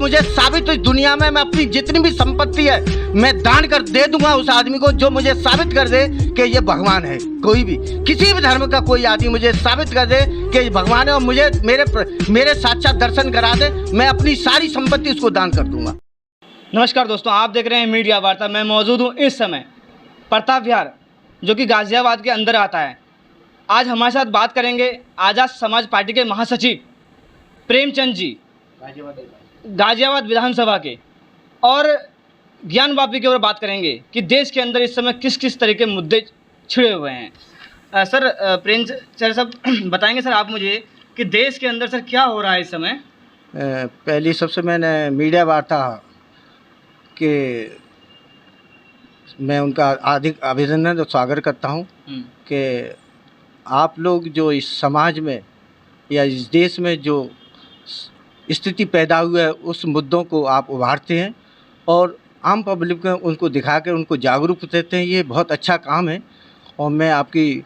मुझे साबित इस दुनिया में मैं अपनी जितनी भी संपत्ति है मैं दान कर दे दूंगा उस आदमी को जो मुझे साबित कर दे कि ये भगवान है। कोई भी किसी भी धर्म का कोई आदमी मुझे साबित कर दे कि ये भगवान है और मुझे मेरे साक्षात दर्शन करा दे, मैं अपनी सारी संपत्ति उसको दान कर दूंगा। नमस्कार दोस्तों, आप देख रहे हैं मीडिया वार्ता। मैं मौजूद हूँ इस समय प्रताप विहार जो कि गाज़ियाबाद के अंदर आता है। आज हमारे साथ बात करेंगे आज़ाद समाज पार्टी के महासचिव प्रेमचंद जी, गाज़ियाबाद विधानसभा के, और ज्ञान वापी के ऊपर बात करेंगे कि देश के अंदर इस समय किस किस तरह के मुद्दे छिड़े हुए हैं। सर प्रेमचंद साहब बताएंगे सर आप मुझे कि देश के अंदर सर क्या हो रहा है इस समय। पहली सबसे मैंने मीडिया वार्ता कि मैं उनका अधिक अभिनंदन और स्वागत करता हूं कि आप लोग जो इस समाज में या इस देश में जो स्थिति पैदा हुई है उस मुद्दों को आप उभारते हैं और आम पब्लिक में उनको दिखा कर उनको जागरूक देते हैं। ये बहुत अच्छा काम है और मैं आपकी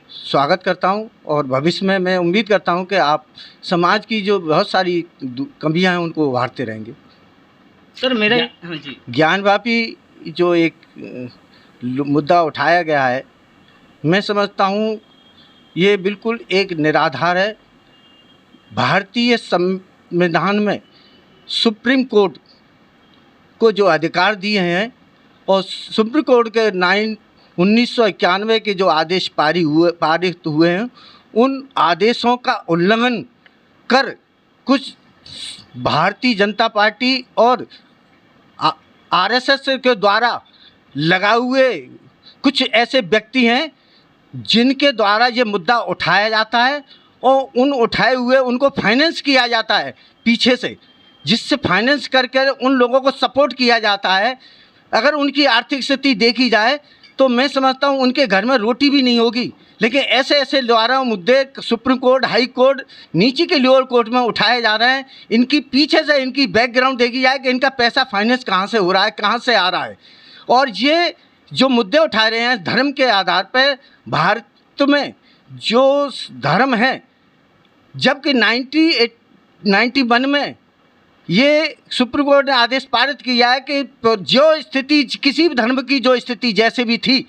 स्वागत करता हूं और भविष्य में मैं उम्मीद करता हूं कि आप समाज की जो बहुत सारी कमियां हैं उनको उभारते रहेंगे। सर मेरा हाँ जी, ज्ञानवापी जो एक मुद्दा उठाया गया है, मैं समझता हूँ ये बिल्कुल एक निराधार है। भारतीय संविधान में सुप्रीम कोर्ट को जो अधिकार दिए हैं और सुप्रीम कोर्ट के 1991 के जो आदेश पारित हुए हैं, उन आदेशों का उल्लंघन कर कुछ भारतीय जनता पार्टी और आरएसएस के द्वारा लगाए हुए कुछ ऐसे व्यक्ति हैं जिनके द्वारा ये मुद्दा उठाया जाता है और उन उठाए हुए उनको फाइनेंस किया जाता है पीछे से, जिससे फाइनेंस करके उन लोगों को सपोर्ट किया जाता है। अगर उनकी आर्थिक स्थिति देखी जाए तो मैं समझता हूँ उनके घर में रोटी भी नहीं होगी। लेकिन ऐसे ऐसे द्वारा मुद्दे सुप्रीम कोर्ट, हाई कोर्ट, नीचे के लोअर कोर्ट में उठाए जा रहे हैं। इनकी पीछे से इनकी बैकग्राउंड देखी जाए कि इनका पैसा फाइनेंस कहाँ से हो रहा है, कहाँ से आ रहा है। और ये जो मुद्दे उठा रहे हैं धर्म के आधार पर, भारत में जो धर्म है, जबकि 91 में ये सुप्रीम कोर्ट ने आदेश पारित किया है कि जो स्थिति किसी भी धर्म की जो स्थिति जैसे भी थी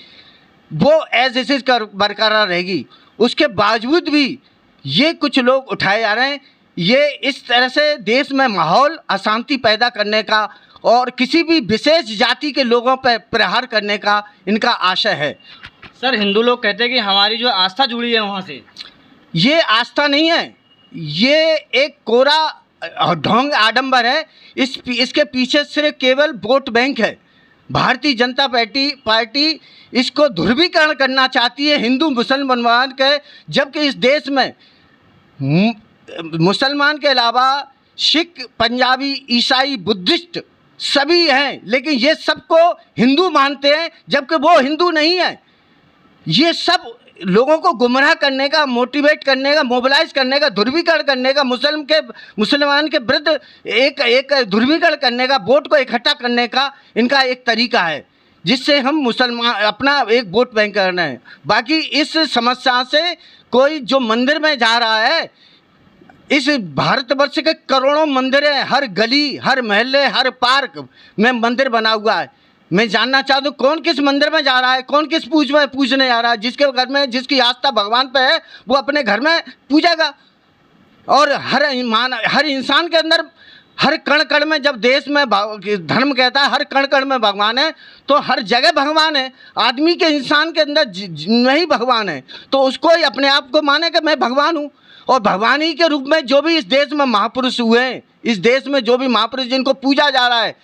वो एज इट इज बरकरार रहेगी। उसके बावजूद भी ये कुछ लोग उठाए जा रहे हैं। ये इस तरह से देश में माहौल अशांति पैदा करने का और किसी भी विशेष जाति के लोगों पर प्रहार करने का इनका आशय है। सर हिंदू लोग कहते हैं कि हमारी जो आस्था जुड़ी है वहाँ से, ये आस्था नहीं है, ये एक कोरा ढोंग आडंबर है। इसके पीछे सिर्फ केवल वोट बैंक है। भारतीय जनता पार्टी इसको ध्रुवीकरण करना चाहती है हिंदू मुसलमान के, जबकि इस देश में मुसलमान के अलावा सिख, पंजाबी, ईसाई, बुद्धिस्ट सभी हैं, लेकिन ये सबको हिंदू मानते हैं जबकि वो हिंदू नहीं है। ये सब लोगों को गुमराह करने का, मोटिवेट करने का, मोबिलाइज करने का, ध्रुवीकरण करने का, मुसलमान के विरुद्ध एक ध्रुवीकरण करने का, वोट को इकट्ठा करने का इनका एक तरीका है, जिससे हम मुसलमान अपना एक वोट बैंक करना है। बाकी इस समस्या से कोई जो मंदिर में जा रहा है, इस भारतवर्ष के करोड़ों मंदिर हैं, हर गली, हर मोहल्ले, हर पार्क में मंदिर बना हुआ है। मैं जानना चाहता हूँ कौन किस मंदिर में जा रहा है, कौन किस पूजने जा रहा है। जिसके घर में जिसकी आस्था भगवान पे है वो अपने घर में पूजेगा। और हर इंसान के अंदर, हर कण कण में, जब देश में धर्म कहता है हर कण कण में भगवान है, तो हर जगह भगवान है। आदमी के, इंसान के अंदर नहीं भगवान है तो उसको ही अपने आप को माने कि मैं भगवान हूँ। और भगवान ही के रूप में जो भी इस देश में महापुरुष हुए हैं, इस देश में जो भी महापुरुष जिनको पूजा जा रहा है,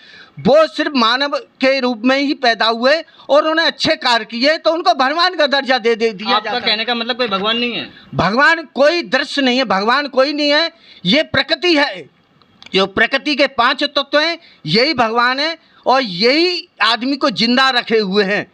वो सिर्फ मानव के रूप में ही पैदा हुए और उन्हें अच्छे कार्य किए तो उनको भगवान का दर्जा दे दिया जाता है। आपका कहने का मतलब कोई भगवान नहीं है? भगवान कोई दृश्य नहीं है, भगवान कोई नहीं है, ये प्रकृति है। जो प्रकृति के 5 तत्व हैं यही भगवान है और यही आदमी को जिंदा रखे हुए हैं।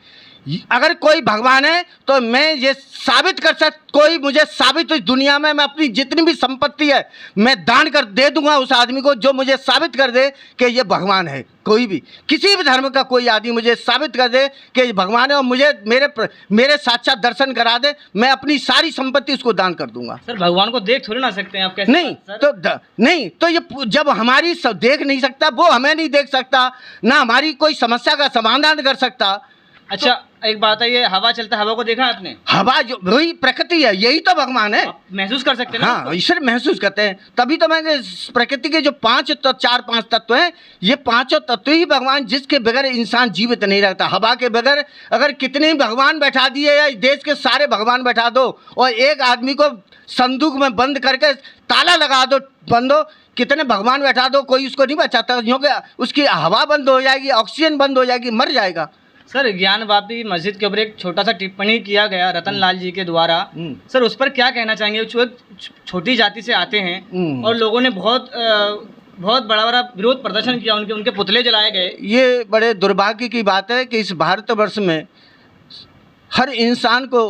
अगर कोई भगवान है तो मैं ये साबित कर कोई मुझे साबित, इस दुनिया में मैं अपनी जितनी भी संपत्ति है मैं दान कर दे दूंगा उस आदमी को जो मुझे साबित कर दे कि ये भगवान है। कोई भी किसी भी धर्म का कोई आदमी मुझे साबित कर दे कि ये भगवान है और मुझे मेरे साक्षात दर्शन करा दे, मैं अपनी सारी संपत्ति उसको दान कर दूंगा। सर भगवान को देख थोड़ी ना सकते हैं आप, कैसे? नहीं तो ये जब हमारी सब देख नहीं सकता, वो हमें नहीं देख सकता, ना हमारी कोई समस्या का समाधान कर सकता। अच्छा तो एक बात है, ये हवा चलता है, हवा को देखा आपने? हवा जो वही प्रकृति है, यही तो भगवान है। महसूस कर सकते हैं ना? हाँ, ईश्वर महसूस करते हैं, तभी तो मैं प्रकृति के जो चार पांच तत्व हैं, ये पांचों तत्व ही भगवान, जिसके बगैर इंसान जीवित नहीं रहता। हवा के बगैर अगर कितने भगवान बैठा दिए या देश के सारे भगवान बैठा दो और एक आदमी को संदूक में बंद करके ताला लगा दो, बंद हो, कितने भगवान बैठा दो, कोई उसको नहीं बचाता, क्योंकि उसकी हवा बंद हो जाएगी, ऑक्सीजन बंद हो जाएगी, मर जाएगा। सर ज्ञानवापी मस्जिद के ऊपर एक छोटा सा टिप्पणी किया गया रतन लाल जी के द्वारा, सर उस पर क्या कहना चाहेंगे? जो एक छोटी जाति से आते हैं और लोगों ने बहुत बड़ा विरोध प्रदर्शन किया, उनके पुतले जलाए गए। ये बड़े दुर्भाग्य की बात है कि इस भारतवर्ष में हर इंसान को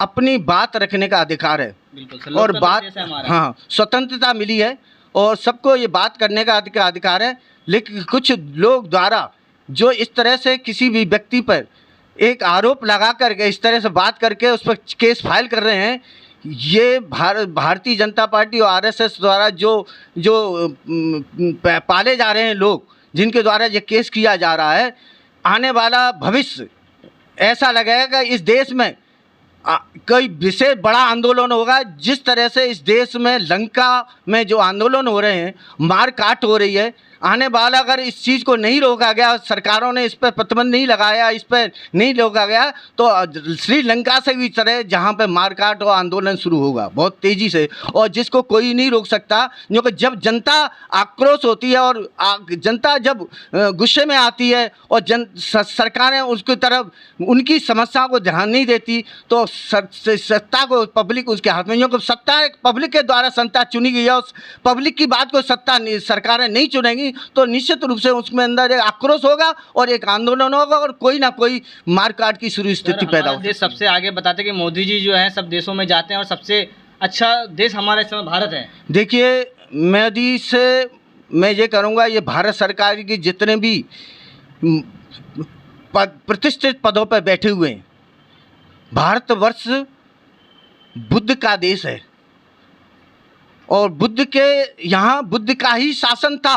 अपनी बात रखने का अधिकार है। बिल्कुल, और बात, हाँ, स्वतंत्रता मिली है और सबको ये बात करने का अधिकार है। लेकिन कुछ लोग द्वारा जो इस तरह से किसी भी व्यक्ति पर एक आरोप लगा करके इस तरह से बात करके उस पर केस फाइल कर रहे हैं, ये भारतीय जनता पार्टी और आरएसएस द्वारा जो पाले जा रहे हैं लोग, जिनके द्वारा ये केस किया जा रहा है, आने वाला भविष्य ऐसा लगेगा कि इस देश में कोई विशेष बड़ा आंदोलन होगा। जिस तरह से इस देश में लंका में जो आंदोलन हो रहे हैं, मार काट हो रही है, आने वाला अगर इस चीज़ को नहीं रोका गया, सरकारों ने इस पर प्रतिबंध नहीं लगाया, इस पर नहीं रोका गया, तो श्रीलंका से भी तरह जहाँ पे मारकाट और आंदोलन शुरू होगा बहुत तेज़ी से, और जिसको कोई नहीं रोक सकता। क्योंकि जब जनता आक्रोश होती है और जनता जब गुस्से में आती है और सरकारें उसकी तरफ उनकी समस्याओं को ध्यान नहीं देती, तो सत्ता को पब्लिक उसके हाथ में, क्योंकि सत्ता पब्लिक के द्वारा सत्ता चुनी गई है, उस पब्लिक की बात को सत्ता सरकारें नहीं चुनेंगी, तो निश्चित रूप से उसमें अंदर एक आक्रोश होगा और एक आंदोलन होगा और कोई ना कोई मारकाट की शुरू स्थिति पैदा होगी। सबसे आगे बताते कि मोदी जी जो है सब देशों में जाते हैं और सबसे अच्छा देश हमारा इस समय भारत है। देखिए, मोदी से मैं ये करूँगा, ये भारत सरकार की जितने भी प्रतिष्ठित पदों पर बैठे हुए हैं, भारतवर्ष बुद्ध का देश है और बुद्ध के यहाँ बुद्ध का ही शासन था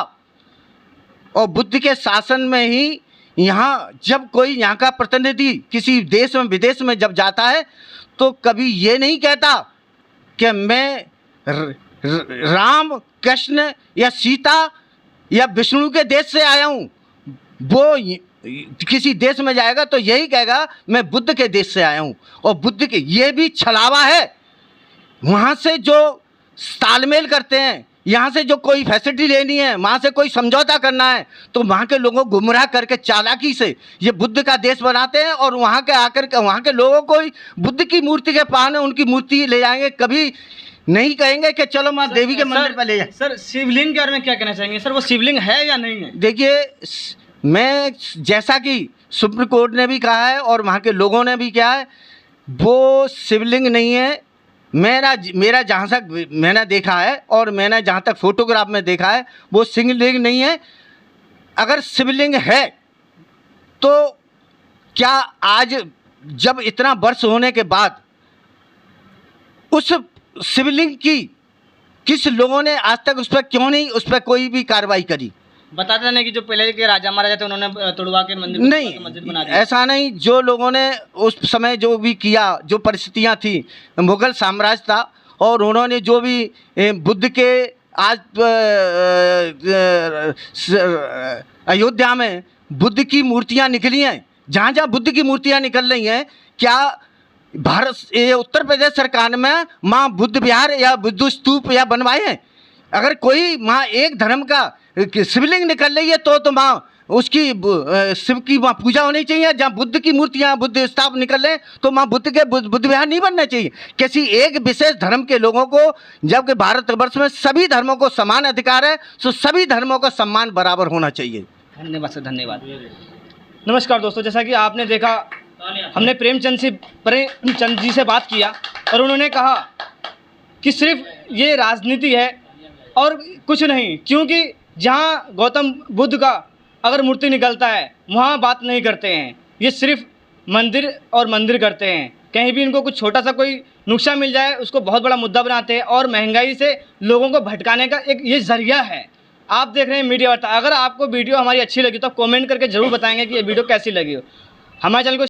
और बुद्ध के शासन में ही यहाँ जब कोई यहाँ का प्रतिनिधि किसी देश में विदेश में जब जाता है तो कभी ये नहीं कहता कि मैं राम, कृष्ण या सीता या विष्णु के देश से आया हूँ। वो किसी देश में जाएगा तो यही कहेगा मैं बुद्ध के देश से आया हूँ। और बुद्ध के ये भी छलावा है, वहाँ से जो तालमेल करते हैं, यहाँ से जो कोई फैसिलिटी लेनी है, वहाँ से कोई समझौता करना है, तो वहाँ के लोगों को गुमराह करके चालाकी से ये बुद्ध का देश बनाते हैं और वहाँ के आकर के वहाँ के लोगों को बुद्ध की मूर्ति के पास उनकी मूर्ति ले जाएंगे। कभी नहीं कहेंगे कि चलो माँ देवी के मंदिर पर ले जाए। सर शिवलिंग के बारे में क्या कहना चाहेंगे? सर वो शिवलिंग है या नहीं है? देखिए, मैं जैसा कि सुप्रीम कोर्ट ने भी कहा है और वहाँ के लोगों ने भी कहा है, वो शिवलिंग नहीं है। मेरा जहाँ तक मैंने देखा है और मैंने जहाँ तक फोटोग्राफ में देखा है, वो शिवलिंग नहीं है। अगर शिवलिंग है तो क्या आज जब इतना वर्ष होने के बाद उस शिवलिंग की किस लोगों ने आज तक उस पर क्यों नहीं उस पर कोई भी कार्रवाई करी? बताते नहीं कि जो पहले के राजा महाराजा थे उन्होंने तोड़वा के मंदिर नहीं, मस्जिद बना दिया। ऐसा नहीं। जो लोगों ने उस समय जो भी किया, जो परिस्थितियां थी, मुगल साम्राज्य था और उन्होंने जो भी बुद्ध के आज अयोध्या में बुद्ध की मूर्तियां निकली हैं, जहाँ जहाँ बुद्ध की मूर्तियां निकल रही हैं, क्या भारत उत्तर प्रदेश सरकार में माँ बुद्ध विहार या बुद्ध स्तूप या बनवाए हैं? अगर कोई माँ एक धर्म का शिवलिंग निकल रही है तो माँ उसकी शिव की वहाँ पूजा होनी चाहिए। जहाँ बुद्ध की मूर्तियाँ, बुद्ध स्थाप निकल रहे हैं तो माँ बुद्ध के बुद्ध विहार नहीं बनना चाहिए किसी एक विशेष धर्म के लोगों को। जबकि भारतवर्ष में सभी धर्मों को समान अधिकार है, तो सभी धर्मों का सम्मान बराबर होना चाहिए। धन्यवाद सर, धन्यवाद। नमस्कार दोस्तों, जैसा कि आपने देखा हमने प्रेमचंद जी से बात किया और उन्होंने कहा कि सिर्फ ये राजनीति है और कुछ नहीं, क्योंकि जहाँ गौतम बुद्ध का अगर मूर्ति निकलता है वहाँ बात नहीं करते हैं, ये सिर्फ मंदिर करते हैं। कहीं भी इनको कुछ छोटा सा कोई नुकसान मिल जाए उसको बहुत बड़ा मुद्दा बनाते हैं और महंगाई से लोगों को भटकाने का एक ये जरिया है। आप देख रहे हैं मीडिया वार्ता। अगर आपको वीडियो हमारी अच्छी लगी तो आप कमेंट करके ज़रूर बताएंगे कि ये वीडियो कैसी लगी हो। हमारे चैनल को